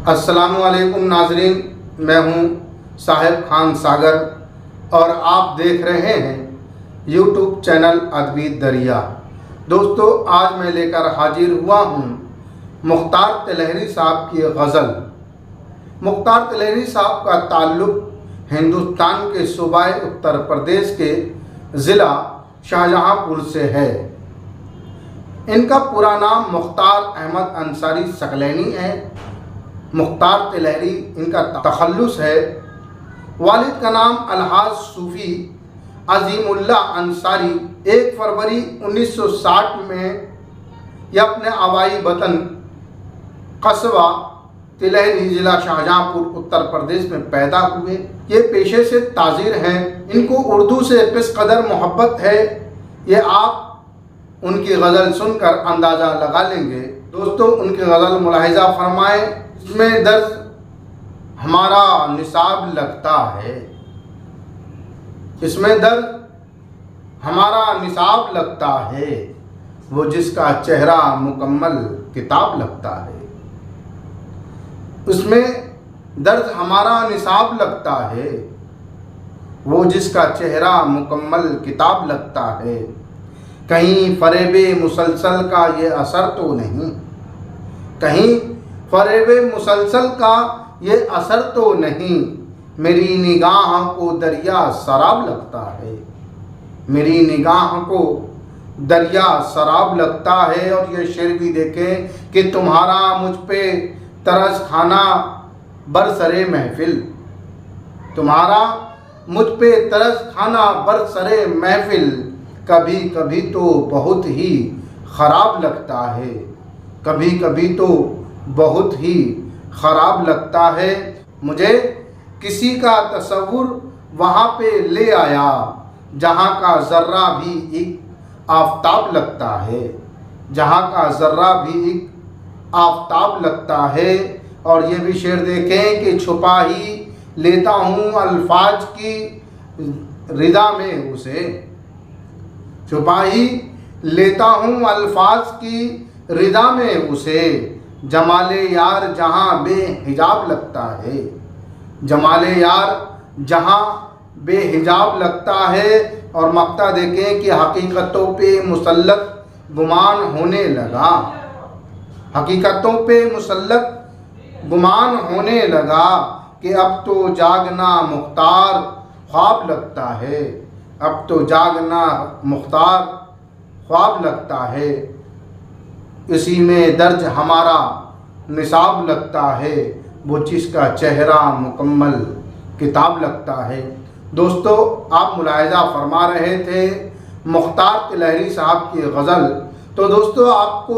अस्सलामुअलैकुम नाजरीन, मैं हूं साहिब खान सागर और आप देख रहे हैं यूट्यूब चैनल अदबी दरिया। दोस्तों, आज मैं लेकर हाजिर हुआ हूं मुख्तार तिलहरी साहब की गज़ल। मुख्तार तिलहरी साहब का ताल्लुक़ हिंदुस्तान के सूबाए उत्तर प्रदेश के ज़िला शाहजहांपुर से है। इनका पूरा नाम मुख्तार अहमद अंसारी सकलैनी है। मुख्तार तिलहरी इनका तखल्लुस है। वालिद का नाम अलहाज सूफ़ी अज़ीमुल्लाह अंसारी 1 फरवरी 1960 में यह अपने आबाई वतन कस्बा तिलहरी ज़िला शाहजहांपुर उत्तर प्रदेश में पैदा हुए। ये पेशे से ताजिर हैं। इनको उर्दू से किस कदर मोहब्बत है ये आप उनकी गज़ल सुनकर अंदाज़ा लगा लेंगे। दोस्तों, उनकी गज़ल मुलाहिज़ा फरमाएं। इसमें दर्द हमारा निसाब लगता है, इसमें दर्द हमारा निसाब लगता है, वो जिसका चेहरा मुकम्मल किताब लगता है। उसमें दर्द हमारा निसाब लगता है, वो जिसका चेहरा मुकम्मल किताब लगता है। कहीं फरेबे मुसलसल का ये असर तो नहीं, कहीं फरेबे मुसलसल का ये असर तो नहीं। मेरी निगाह को दरिया शराब लगता है, मेरी निगाह को दरिया शराब लगता है। और ये शेर भी देखें कि तुम्हारा मुझ पे तरस खाना बरसरे महफिल, तुम्हारा मुझ पे तरस खाना बरसरे महफिल, कभी कभी तो बहुत ही ख़राब लगता है, कभी कभी तो बहुत ही ख़राब लगता है। मुझे किसी का तसव्वुर वहाँ पे ले आया जहाँ का ज़र्रा भी एक आफ़ताब लगता है, जहाँ का ज़र्रा भी एक आफ़ताब लगता है। और ये भी शेर देखें कि छुपा ही लेता हूँ अल्फाज की रिदा में उसे, छुपा ही लेता हूँ अल्फाज की रिदा में उसे। जमाले यार जहाँ बेहिजाब लगता है, जमाले यार जहाँ बेहिजाब लगता है। और मक्ता देखें कि हकीकतों पे मुसल्लत गुमान होने लगा, हकीकतों पे मुसल्लत गुमान होने लगा कि अब तो जागना मुख्तार ख्वाब लगता है, अब तो जागना मुख्तार ख्वाब लगता है। इसी में दर्ज हमारा निसाब लगता है, वो जिसका चेहरा मुकम्मल किताब लगता है। दोस्तों, आप मुलाहिज़ा फरमा रहे थे मुख्तार तिलहरी साहब की गज़ल। तो दोस्तों, आपको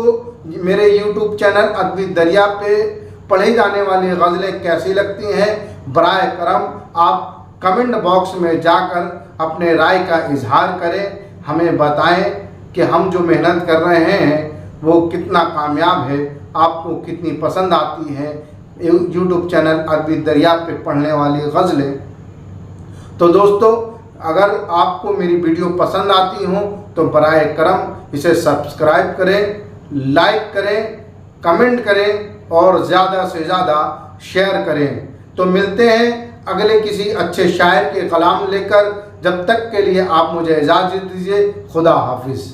मेरे यूट्यूब चैनल अदबी दरिया पे पढ़ी जाने वाली गज़लें कैसी लगती हैं, बराए करम आप कमेंट बॉक्स में जाकर अपने राय का इजहार करें। हमें बताएं कि हम जो मेहनत कर रहे हैं वो कितना कामयाब है, आपको कितनी पसंद आती हैं यूट्यूब चैनल अदबी दरिया पे पढ़ने वाली गज़लें। तो दोस्तों, अगर आपको मेरी वीडियो पसंद आती हो तो बराए करम इसे सब्सक्राइब करें, लाइक करें, कमेंट करें और ज़्यादा से ज़्यादा शेयर करें। तो मिलते हैं अगले किसी अच्छे शायर के कलाम लेकर। जब तक के लिए आप मुझे इजाज़त दीजिए। खुदा हाफिज़।